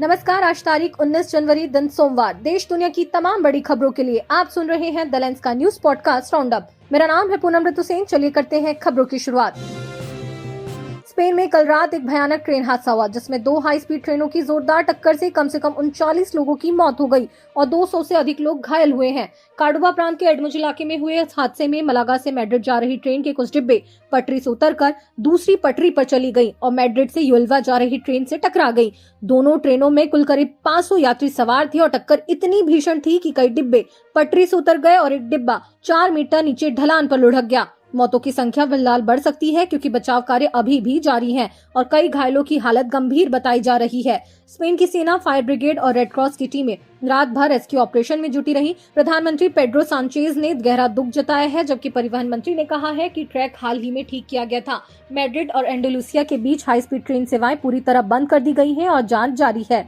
नमस्कार। आज तारीख 19 जनवरी दिन सोमवार। देश दुनिया की तमाम बड़ी खबरों के लिए आप सुन रहे हैं द लेंस का न्यूज पॉडकास्ट राउंड अप। मेरा नाम है पूनम ऋतु सेन। चलिए करते हैं खबरों की शुरुआत। स्पेन में कल रात एक भयानक ट्रेन हादसा हुआ जिसमें दो हाई स्पीड ट्रेनों की जोरदार टक्कर से कम 39 लोगों की मौत हो गई और 200 से अधिक लोग घायल हुए हैं। कार्डोबा प्रांत के एडमुज इलाके में हुए इस हादसे में मलागा से मैड्रिड जा रही ट्रेन के कुछ डिब्बे पटरी से उतरकर दूसरी पटरी पर चली गई और मैड्रिड से युएल्वा जा रही ट्रेन से टकरा गई। दोनों ट्रेनों में कुल करीब 500 यात्री सवार थे और टक्कर इतनी भीषण थी कि कई डिब्बे पटरी से उतर गए और एक डिब्बा 4 मीटर नीचे ढलान पर लुढ़क गया। मौतों की संख्या फिलहाल बढ़ सकती है क्योंकि बचाव कार्य अभी भी जारी है और कई घायलों की हालत गंभीर बताई जा रही है। स्पेन की सेना, फायर ब्रिगेड और रेड क्रॉस की टीमें रात भर रेस्क्यू ऑपरेशन में जुटी रही। प्रधानमंत्री पेड्रो सांचेज ने गहरा दुख जताया है, जबकि परिवहन मंत्री ने कहा है कि ट्रैक हाल ही में ठीक किया गया था। मैड्रिड और एंडलूसिया के बीच हाई स्पीड ट्रेन सेवाएं पूरी तरह बंद कर दी गई हैं और जांच जारी है।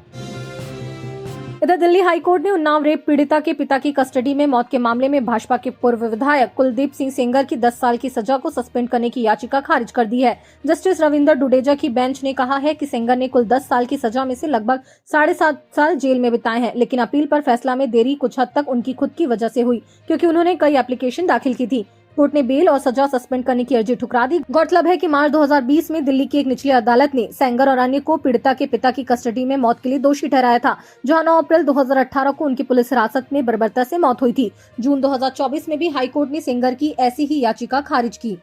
इधर दिल्ली हाईकोर्ट ने उन्नाव रेप पीड़िता के पिता की कस्टडी में मौत के मामले में भाजपा के पूर्व विधायक कुलदीप सिंह सेंगर की 10 साल की सजा को सस्पेंड करने की याचिका खारिज कर दी है। जस्टिस रविंदर डुडेजा की बेंच ने कहा है कि सेंगर ने कुल 10 साल की सजा में से लगभग 7.5 साल जेल में बिताए हैं, लेकिन अपील पर फैसला में देरी कुछ हद तक उनकी खुद की वजह से हुई क्योंकि उन्होंने कई एप्लीकेशन दाखिल की थी। कोर्ट ने बेल और सजा सस्पेंड करने की अर्जी ठुकरा दी। गौरतलब है कि मार्च 2020 में दिल्ली की एक निचली अदालत ने सेंगर और अन्य को पीड़िता के पिता की कस्टडी में मौत के लिए दोषी ठहराया था, जहां 9 अप्रैल 2018 को उनकी पुलिस हिरासत में बर्बरता से मौत हुई थी। जून 2024 में भी हाईकोर्ट ने सेंगर की ऐसी ही याचिका खारिज की।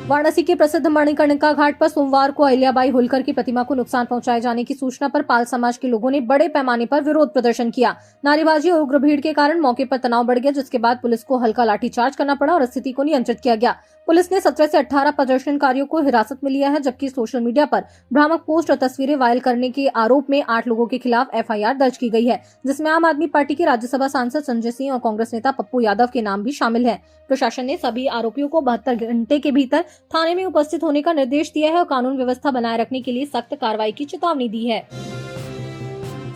वाराणसी के प्रसिद्ध मणिकर्णिका घाट पर सोमवार को अहिल्याबाई होलकर की प्रतिमा को नुकसान पहुंचाए जाने की सूचना पर पाल समाज के लोगों ने बड़े पैमाने पर विरोध प्रदर्शन किया। नारेबाजी और उग्र भीड़ के कारण मौके पर तनाव बढ़ गया, जिसके बाद पुलिस को हल्का लाठीचार्ज करना पड़ा और स्थिति को नियंत्रित किया गया। पुलिस ने 17 से 18 प्रदर्शनकारियों को हिरासत में लिया है, जबकि सोशल मीडिया पर भ्रामक पोस्ट और तस्वीरें वायरल करने के आरोप में 8 लोगों के खिलाफ FIR दर्ज की गई है, जिसमें आम आदमी पार्टी के राज्यसभा सांसद संजय सिंह और कांग्रेस नेता पप्पू यादव के नाम भी शामिल है। प्रशासन ने सभी आरोपियों को 72 घंटे के भीतर थाने में उपस्थित होने का निर्देश दिया है और कानून व्यवस्था बनाए रखने के लिए सख्त कार्रवाई की चेतावनी दी है।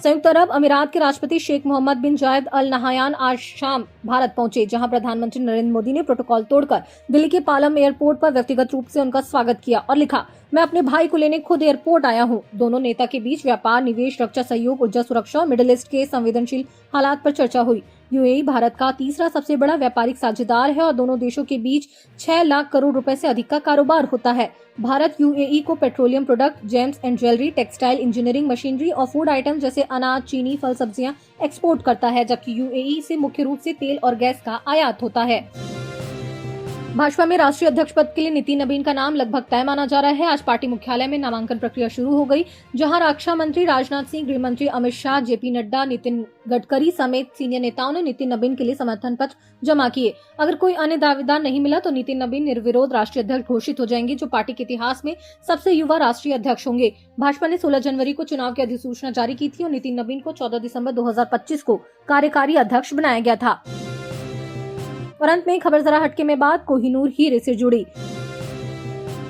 संयुक्त अरब अमीरात के राष्ट्रपति शेख मोहम्मद बिन जायद अल नहायान आज शाम भारत पहुंचे, जहां प्रधानमंत्री नरेंद्र मोदी ने प्रोटोकॉल तोड़कर दिल्ली के पालम एयरपोर्ट पर व्यक्तिगत रूप से उनका स्वागत किया और लिखा, मैं अपने भाई को लेने खुद एयरपोर्ट आया हूं। दोनों नेता के बीच व्यापार, निवेश, रक्षा सहयोग, ऊर्जा सुरक्षा और मिडिल ईस्ट के संवेदनशील हालात पर चर्चा हुई। यूएई भारत का तीसरा सबसे बड़ा व्यापारिक साझेदार है और दोनों देशों के बीच 6 लाख करोड़ रुपए से अधिक का कारोबार होता है। भारत यूएई को petroleum product, James and jewellery, textile, engineering, machinery और फूड आइटम जैसे अनाज, चीनी, फल, सब्जियां एक्सपोर्ट करता है, जबकि यूएई से मुख्य रूप से तेल और गैस का आयात होता है। भाजपा में राष्ट्रीय अध्यक्ष पद के लिए नितिन नबीन का नाम लगभग तय माना जा रहा है। आज पार्टी मुख्यालय में नामांकन प्रक्रिया शुरू हो गई, जहां रक्षा मंत्री राजनाथ सिंह, गृह मंत्री अमित शाह, जेपी नड्डा, नितिन गडकरी समेत सीनियर नेताओं ने नितिन नबीन के लिए समर्थन पत्र जमा किए। अगर कोई अन्य दावेदार नहीं मिला तो नितिन नबीन निर्विरोध राष्ट्रीय अध्यक्ष घोषित हो जाएंगे, जो पार्टी के इतिहास में सबसे युवा राष्ट्रीय अध्यक्ष होंगे। भाजपा ने 16 जनवरी को चुनाव की अधिसूचना जारी की थी और नितिन नबीन को 14 दिसंबर 2025 को कार्यकारी अध्यक्ष बनाया गया था। और अंत में खबर जरा हटके में बात कोहिनूर हीरे से जुड़ी।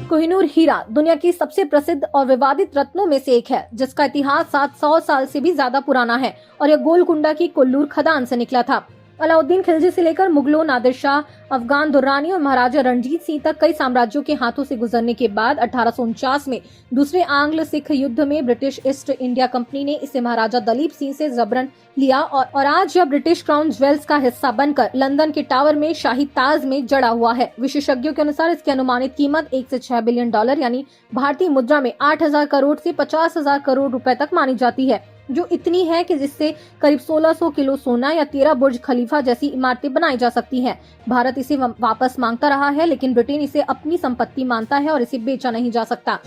कोहिनूर हीरा दुनिया की सबसे प्रसिद्ध और विवादित रत्नों में से एक है, जिसका इतिहास 700 साल से भी ज्यादा पुराना है और यह गोलकुंडा की कोल्लूर खदान से निकला था। अलाउद्दीन खिलजी से लेकर मुगलों, नादिर शाह, अफगान दुर्रानी और महाराजा रणजीत सिंह तक कई साम्राज्यों के हाथों से गुजरने के बाद 1849 में दूसरे आंग्ल सिख युद्ध में ब्रिटिश ईस्ट इंडिया कंपनी ने इसे महाराजा दलीप सिंह से जबरन लिया और आज यह ब्रिटिश क्राउन ज्वेल्स का हिस्सा बनकर लंदन के टावर में शाही ताज में जड़ा हुआ है। विशेषज्ञों के अनुसार इसकी अनुमानित कीमत 1 से 6 बिलियन डॉलर यानी भारतीय मुद्रा में 8,000 करोड़ से 50,000 करोड़ रुपए तक मानी जाती है, जो इतनी है कि जिससे करीब 1600 किलो सोना या 13 बुर्ज खलीफा जैसी इमारतें बनाई जा सकती हैं। भारत इसे वापस मांगता रहा है, लेकिन ब्रिटेन इसे अपनी संपत्ति मानता है और इसे बेचा नहीं जा सकता।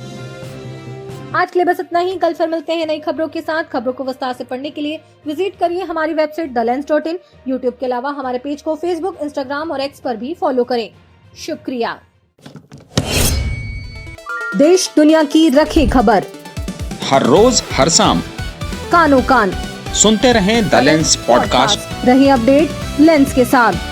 आज के लिए बस इतना ही। कल फिर मिलते हैं नई खबरों के साथ। खबरों को विस्तार से पढ़ने के लिए विजिट करिए हमारी वेबसाइट thelens.in। यूट्यूब के अलावा हमारे पेज को फेसबुक, इंस्टाग्राम और एक्स पर भी फॉलो करें। शुक्रिया। देश दुनिया की रखी खबर हर रोज हर शाम कानो कान सुनते रहें द लेंस पॉडकास्ट। रहिए अपडेट लेंस के साथ।